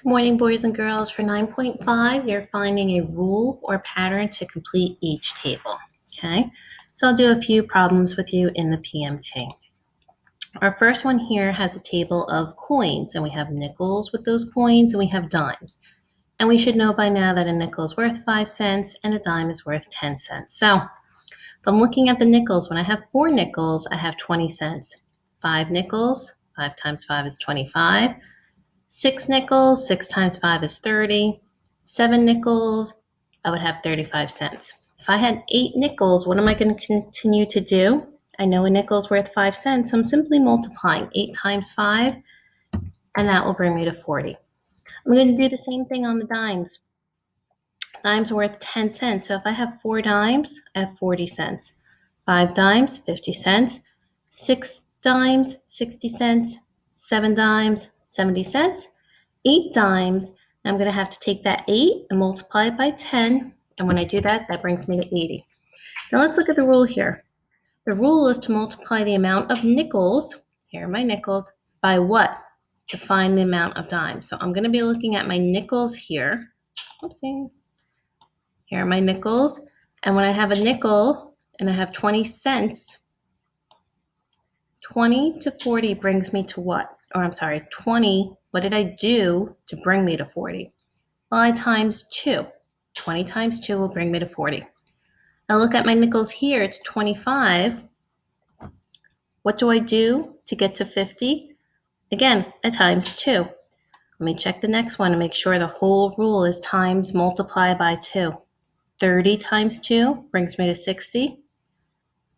Good morning, boys and girls. For 9.5, you're finding a rule or pattern to complete each table. Okay, so I'll do a few problems with you in the PMT. Our first one here has a table of coins, and we have nickels with those coins, and we have dimes. And we should know by now that a nickel is worth 5 cents and a dime is worth 10 cents. So if I'm looking at the nickels, when I have 4 nickels, I have 20 cents. 5 nickels, 5 times 5 is 25. 6 nickels, 6 times 5 is 30. 7 nickels, I would have 35 cents. If I had 8 nickels, what am I going to continue to do? I know a nickel is worth 5 cents, so I'm simply multiplying 8 times 5, and that will bring me to 40. I'm going to do the same thing on the dimes. Dimes are worth 10 cents, so if I have 4 dimes, I have 40 cents. 5 dimes, 50 cents. 6 dimes, 60 cents. 7 dimes, 70 cents. 8 dimes, I'm going to have to take that 8 and multiply it by 10. And when I do that, that brings me to 80. Now let's look at the rule here. The rule is to multiply the amount of nickels, here are my nickels, by what? To find the amount of dimes. So I'm going to be looking at my nickels here. Oopsie. Here are my nickels. And when I have a nickel and I have 20 cents, 20 to 40 brings me to what? Or I'm sorry, 20, what did I do to bring me to 40? Well, I times 2. 20 times 2 will bring me to 40. Now look at my nickels here. It's 25. What do I do to get to 50? Again, I times 2. Let me check the next one and make sure the whole rule is times multiply by 2. 30 times 2 brings me to 60.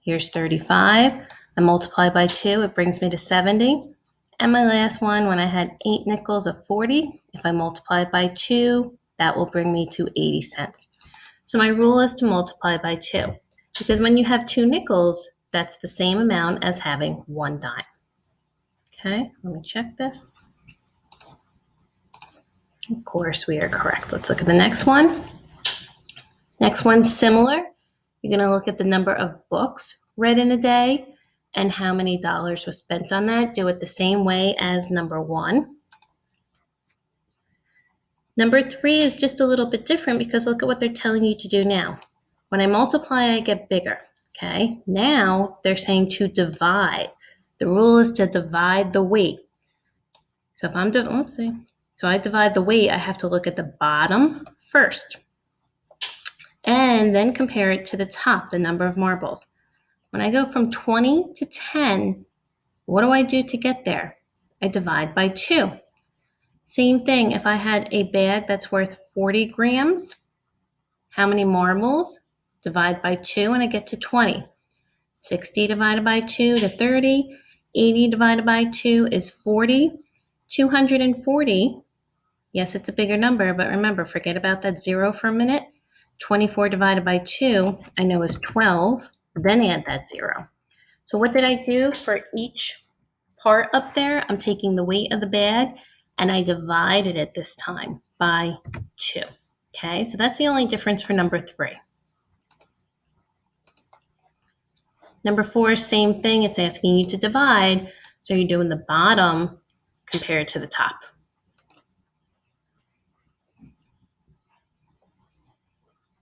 Here's 35. I multiply by 2. It brings me to 70. And my last one, when I had 8 nickels of 40, if I multiply by 2, that will bring me to 80 cents. So my rule is to multiply by 2, because when you have 2 nickels, that's the same amount as having 1 dime. Okay, let me check this. Of course, we are correct. Let's look at the next one. Next one's similar. You're going to look at the number of books read in a day and how many dollars was spent on that. Do it the same way as number 1. Number 3 is just a little bit different because look at what they're telling you to do now. When I multiply, I get bigger. Okay, now they're saying to divide. The rule is to divide the weight. So if I'm, so I divide the weight, I have to look at the bottom first and then compare it to the top, the number of marbles. When I go from 20 to 10, what do I do to get there? I divide by 2. Same thing, if I had a bag that's worth 40 grams, how many marbles? Divide by 2 and I get to 20. 60 divided by 2 to 30. 80 divided by 2 is 40. 240, yes, it's a bigger number, but remember, forget about that 0 for a minute. 24 divided by 2, I know is 12, then add that 0. So what did I do for each part up there? I'm taking the weight of the bag and I divided it this time by 2. Okay, so that's the only difference for number 3. Number 4, same thing. It's asking you to divide, so you're doing the bottom compared to the top.